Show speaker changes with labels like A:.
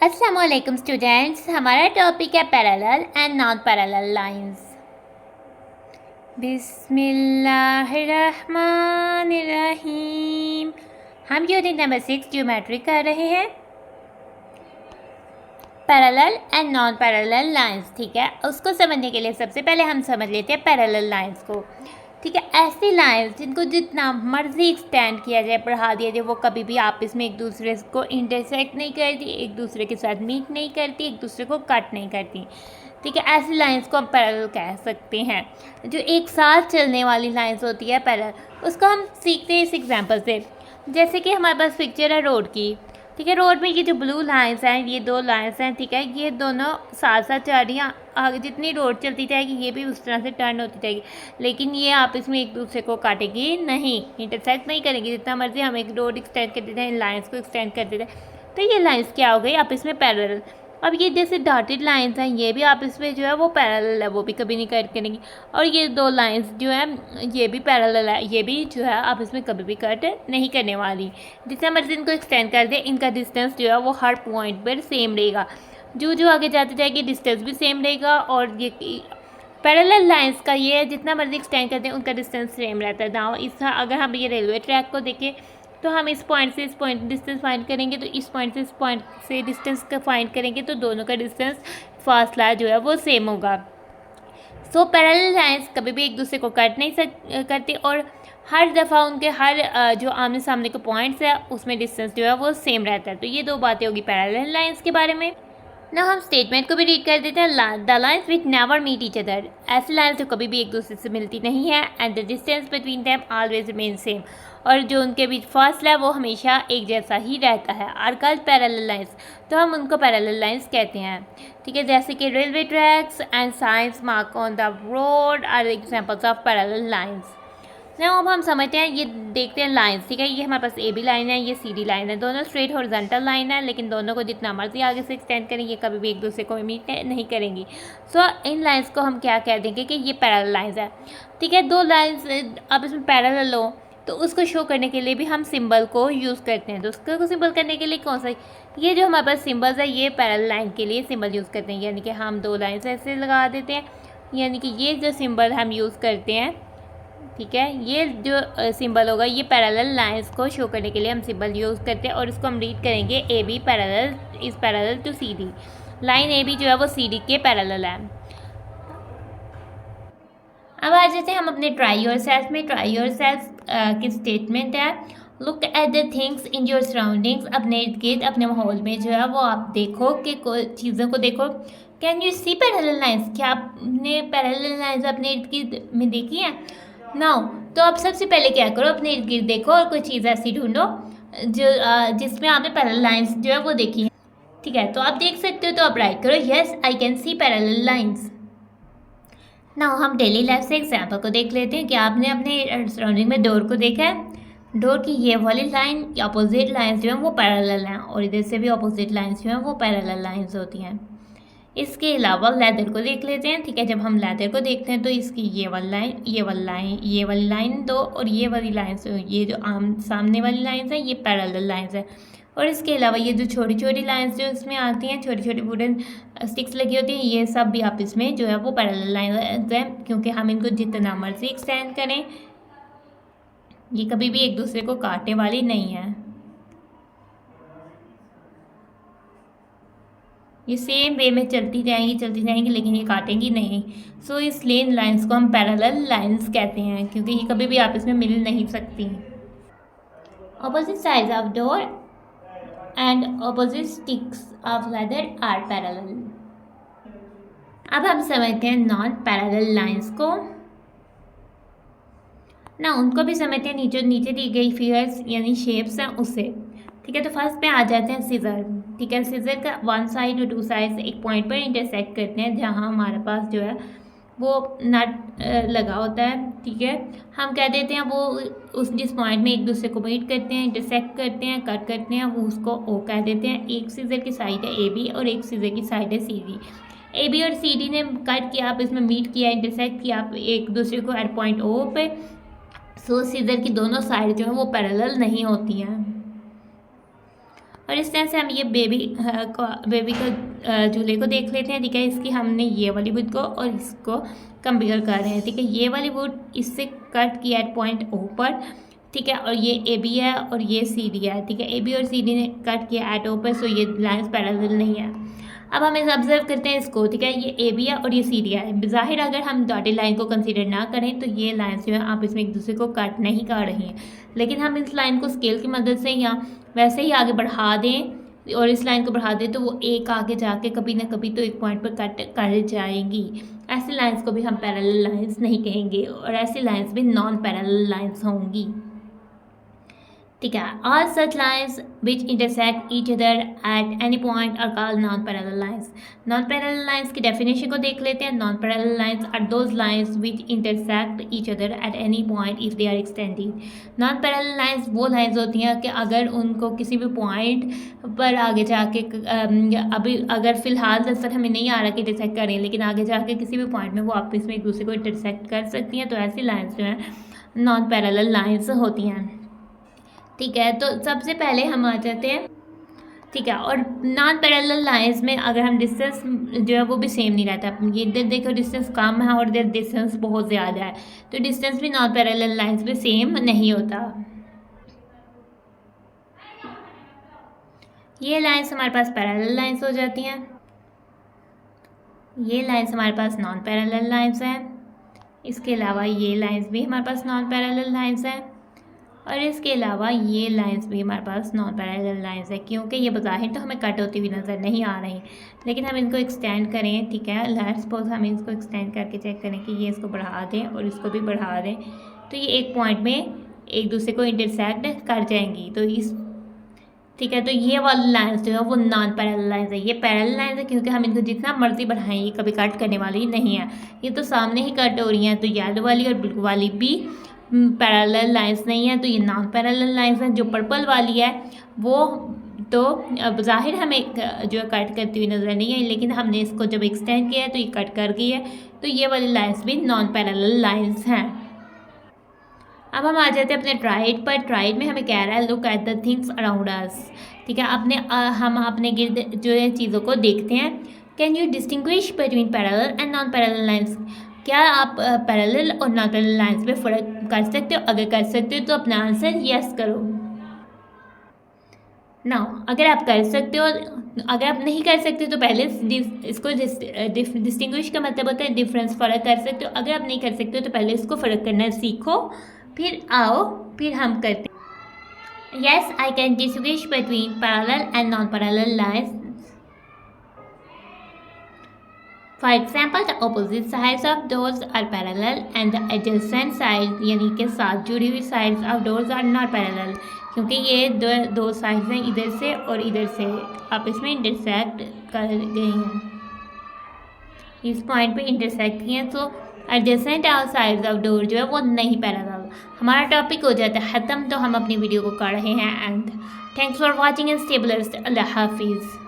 A: अस्सलामुअलैकुम स्टूडेंट्स, हमारा टॉपिक है parallel and non parallel lines. बिस्मिल्लाहिर्रहमानिर्रहीम। हम यूनिट नंबर 6 ज्योमेट्री कर रहे हैं, parallel and non parallel lines. ठीक है, उसको समझने के लिए सबसे पहले हम समझ लेते हैं पैरेलल लाइंस को। ठीक है, ऐसी लाइंस जिनको जितना मर्जी एक्सटेंड किया जाए, बढ़ा दिया जाए, वो कभी भी आपस में एक दूसरे को इंटरसेक्ट नहीं करती, एक दूसरे के साथ मीट नहीं करती, एक दूसरे को कट नहीं करती। ठीक है, ऐसी लाइंस को हम पैरेलल कह सकते हैं। जो एक साथ चलने वाली लाइंस होती है पैरेलल, उसको हम सीखते हैं इस एग्जांपल से। जैसे कि हमारे पास पिक्चर है रोड की। ठीक है, रोड में ये जो ब्लू लाइंस हैं, ये दो लाइंस हैं। ठीक है, ये दोनों साथ साथ चल रही हैं। आगे जितनी रोड चलती जाएगी ये भी उस तरह से टर्न होती जाएगी, लेकिन ये आपस में एक दूसरे को काटेगी नहीं, इंटरसेक्ट नहीं करेंगी। जितना मर्जी हम एक रोड एक्सटेंड कर देते हैं, लाइंस को एक्सटेंड कर देते हैं, तो ये लाइंस क्या हो गई आपस में पैरेलल। अब ये जैसे डॉटेड लाइंस हैं, ये भी आपस में जो है वो पैरेलल है, वो भी कभी नहीं कट करेंगी। और ये दो लाइंस जो है ये भी पैरेलल है, ये भी जो है आपस में कभी भी कट नहीं करने वाली। जितना मर्जी इनको एक्सटेंड कर दे, इनका डिस्टेंस जो है वो हर पॉइंट पर सेम रहेगा। जो आगे जाते जाएगी डिस्टेंस भी सेम रहेगा। और ये पैरेलल लाइंस का ये है, जितना मर्जी एक्सटेंड करते हैं उनका डिस्टेंस सेम रहता है। नाउ इस अगर हम ये रेलवे ट्रैक को देखें, तो हम इस पॉइंट से इस पॉइंट डिस्टेंस फाइंड करेंगे, तो इस पॉइंट से इस पॉइंट से डिस्टेंस का फाइंड करेंगे, तो दोनों का डिस्टेंस फासला जो है वो सेम होगा। सो पैरेलल लाइंस कभी भी एक दूसरे को कट नहीं करती, और हर दफ़ा उनके हर जो आमने सामने के पॉइंट्स है उसमें डिस्टेंस जो है वो सेम रहता है। तो ये दो बातें होगी पैरेलल लाइंस के बारे में। ना हम स्टेटमेंट को भी रीड कर देते हैं। The lines which never meet each other, ऐसी लाइन्स जो कभी भी एक दूसरे से मिलती नहीं है। And the distance between them always remain same, और जो उनके बीच फासला है वो हमेशा एक जैसा ही रहता है। आर कॉल्ड पैरेलल लाइन्स, तो हम उनको पैरेलल लाइन्स कहते हैं। ठीक है, जैसे कि railway tracks and science mark on the road are examples of parallel lines. ना अब हम समझते हैं, ये देखते हैं लाइंस। ठीक है, ये हमारे पास ए बी लाइन है, ये सी डी लाइन है, दोनों स्ट्रेट हॉरिजॉन्टल लाइन है, लेकिन दोनों को जितना मर्जी आगे से एक्सटेंड करें ये कभी भी एक दूसरे को मीट नहीं करेंगी। सो इन लाइंस को हम क्या कह देंगे कि ये पैरेलल लाइंस है। ठीक है, दो लाइंस अब इसमें पैरेलल हो तो उसको शो करने के लिए भी हम सिंबल को यूज़ करते हैं। तो उसको सिंबल करने के लिए कौन सा, ये जो हमारे पास सिंबल्स है ये पैरेलल लाइन के लिए सिंबल यूज़ करते हैं। यानी कि हम दो लाइन्स ऐसे लगा देते हैं, यानी कि ये जो सिंबल हम यूज़ करते हैं, ठीक है, ये जो सिंबल होगा ये पैरेलल लाइंस को शो करने के लिए हम सिंबल यूज़ करते हैं। और इसको हम रीड करेंगे A B parallel is parallel to C D. Line A B जो है वो सी डी के पैरेलल है। अब आ जाते हैं हम अपने ट्राई योरसेल्फ में। ट्राई योरसेल्फ की स्टेटमेंट है, look at the things in your surroundings, अपने इर्द गिर्द अपने माहौल में जो है वो आप देखो कि चीज़ों को देखो। Can you see parallel lines, क्या आपने पैरेलल लाइंस अपने इर्द गिर्द में देखी हैं? नाउ तो आप सबसे पहले क्या करो, अपने इर्द गिर्द देखो और कोई चीज़ ऐसी ढूंढो जो जिसमें आपने पैरेलल लाइंस जो है वो देखी है। ठीक है, तो आप देख सकते हो, तो आप राइट करो yes I can see parallel lines. Now हम डेली लाइफ से एग्जाम्पल को देख लेते हैं कि आपने अपने सराउंडिंग में डोर को देखा है। डोर की ये वाली लाइन अपोजिट लाइंस जो हैं वो पैरेलल हैं, और इधर से भी अपोजिट लाइंस जो हैं वो पैरेलल लाइंस होती हैं। इसके अलावा लेदर को देख लेते हैं। ठीक है, जब हम लेदर को देखते हैं तो इसकी ये वाली लाइन, ये वाली लाइन, ये वाली लाइन दो, और ये वाली लाइन्स, ये जो सामने वाली लाइन्स हैं ये पैरेलल लाइन्स हैं। और इसके अलावा ये जो छोटी छोटी लाइंस जो इसमें आती हैं, छोटी छोटी वुडन स्टिक्स लगी होती हैं, ये सब भी आपस में जो है वो पैरेलल लाइंस हैं, क्योंकि हम इनको जितना मर्जी एक्सटेंड करें ये कभी भी एक दूसरे को काटने वाली नहीं है। ये सेम वे में चलती जाएंगी लेकिन ये काटेंगी नहीं। सो इस लेन लाइंस को हम पैरेलल लाइंस कहते हैं, क्योंकि ये कभी भी आपस में मिल नहीं सकती। Opposite sides of door and opposite sticks of ladder are parallel. अब हम समझते हैं नॉन पैरेलल लाइंस को। ना उनको भी समझते हैं, नीचे दी गई फिगर्स यानी शेप्स हैं उससे। ठीक है, तो फर्स्ट पे आ जाते हैं सीजर। ठीक है, सीजर का वन साइड और टू साइड एक पॉइंट पर इंटरसेक्ट करते हैं, जहाँ हमारे पास जो है वो नट लगा होता है। ठीक है, हम कह देते हैं वो उस जिस पॉइंट में एक दूसरे को मीट करते हैं, इंटरसेक्ट करते हैं, कट करते हैं, वो उसको ओ कह देते हैं। एक सीजर की साइड है ए बी और एक सीजर की साइड है सी डी। ए बी और सी डी ने कट किया, आप इसमें मीट किया, इंटरसेक्ट किया आप एक दूसरे को एट पॉइंट ओ पे। सो सीजर की दोनों साइड जो है वो पैरेलल नहीं होती हैं। और इस तरह से हम ये बेबी का झूले को देख लेते हैं। ठीक है, इसकी हमने ये वाली वुड को और इसको कंपेयर कर रहे हैं। ठीक है, ये वाली वुड इससे कट किया एट पॉइंट ओ पर। ठीक है, और ये ए बी है और ये सी डी है। ठीक है, ए बी और सी डी ने कट किया एट ओ पर, सो ये लाइन्स पैरेलल नहीं है। अब हम इसे ऑब्जर्व करते हैं इसको। ठीक है, ये ए बी है और ये सी डी है। ज़ाहिर अगर हम डॉटेड लाइन को कंसीडर ना करें तो ये लाइन्स जो है आप इसमें एक दूसरे को कट नहीं कर रही हैं, लेकिन हम इस लाइन को स्केल की मदद से या वैसे ही आगे बढ़ा दें और इस लाइन को बढ़ा दें तो वो एक आगे जाके कभी ना कभी तो एक पॉइंट पर कट कर जाएंगी। ऐसी लाइन्स को भी हम पैरेलल लाइन्स नहीं कहेंगे और ऐसी लाइन्स भी नॉन पैरेलल लाइन्स होंगी। ठीक है, all such lines which intersect each other at any point are called non parallel lines. नॉन पैरेलल लाइन्स की डेफिनेशन को देख लेते हैं। Non parallel lines are those lines which intersect each other at any point if they are extended. Non parallel lines वो lines होती हैं कि अगर उनको किसी भी पॉइंट पर आगे जाके अभी अगर फ़िलहाल नज़र हमें नहीं आ रहा कि इंटरसेक्ट करें, लेकिन आगे जाके किसी भी पॉइंट में वो आपस में एक दूसरे को इंटरसेक्ट कर सकती हैं, तो ऐसी लाइन्स जो हैं नॉन पैरेलल लाइन्स होती हैं। ठीक है, तो सबसे पहले हम आ जाते हैं। ठीक है, और नॉन पैरेलल लाइंस में अगर हम डिस्टेंस जो है वो भी सेम नहीं रहता। ये इधर देखो डिस्टेंस कम है और इधर डिस्टेंस बहुत ज़्यादा है, तो डिस्टेंस भी नॉन पैरेलल लाइंस में सेम नहीं होता। ये लाइंस हमारे पास पैरेलल लाइंस हो जाती हैं, ये लाइंस हमारे पास नॉन पैरेलल लाइंस हैं। इसके अलावा ये लाइंस भी हमारे पास नॉन पैरेलल लाइंस हैं और इसके अलावा ये लाइंस भी हमारे पास नॉन पैरेलल लाइंस है, क्योंकि ये बज़ाहिर तो हमें कट होती हुई नज़र नहीं आ रही, लेकिन हम इनको एक्सटेंड करें। ठीक है, लेट्स सपोज हम इसको एक्सटेंड करके चेक करें कि ये इसको बढ़ा दें और इसको भी बढ़ा दें, तो ये एक पॉइंट में एक दूसरे को इंटरसेक्ट कर जाएंगी। तो इस ठीक है, तो ये वाली लाइंस जो है वो नॉन पैरेलल लाइंस है। ये पैरेलल लाइंस है क्योंकि हम इनको जितना मर्जी बढ़ाएं ये कभी कट करने वाली नहीं है, ये तो सामने ही कट हो रही हैं। तो येलो वाली और ब्लू वाली भी पैरेलल लाइंस नहीं है, तो ये नॉन पैरेलल लाइंस है। जो पर्पल वाली है वो तो अब ज़ाहिर हमें जो है कट करती हुई नज़र नहीं है, लेकिन हमने इसको जब एक्सटेंड किया है तो ये कट कर गई है, तो ये वाली लाइंस भी नॉन पैरेलल लाइंस हैं। अब हम आ जाते हैं अपने ट्राइड पर। ट्राइड में हमें कह रहा है look at the things around us. ठीक है, हम अपने गिर्द जो है चीज़ों को देखते हैं। Can you distinguish between parallel and non parallel lines. क्या आप पैरेलल और नॉन पैरेलल लाइंस में फ़र्क कर सकते हो? अगर कर सकते हो तो अपना आंसर यस करो। नाउ अगर आप कर सकते हो, अगर आप नहीं कर सकते तो पहले इसको डिस्टिंग्विश का मतलब होता है डिफरेंस, फ़र्क कर सकते हो। अगर आप नहीं कर सकते हो तो पहले इसको फ़र्क करना सीखो, फिर आओ फिर हम करते हैं। Yes, I can distinguish between parallel and non parallel lines. For example, the opposite sides of doors are parallel and the adjacent sides यानी कि साथ जुड़ी हुई sides of doors are not parallel, क्योंकि ये दो साइड्स हैं इधर से और इधर से आपस में इंटरसेक्ट कर गई हैं, इस पॉइंट पे इंटरसेक्ट किए हैं। तो एडजेसेंट साइड्स ऑफ डोर जो है वो नहीं पैरेलल। हमारा टॉपिक हो जाता है ख़त्म, तो हम अपनी वीडियो को कर रहे हैं and thanks for watching and stay blessed. अल्लाह हाफिज़।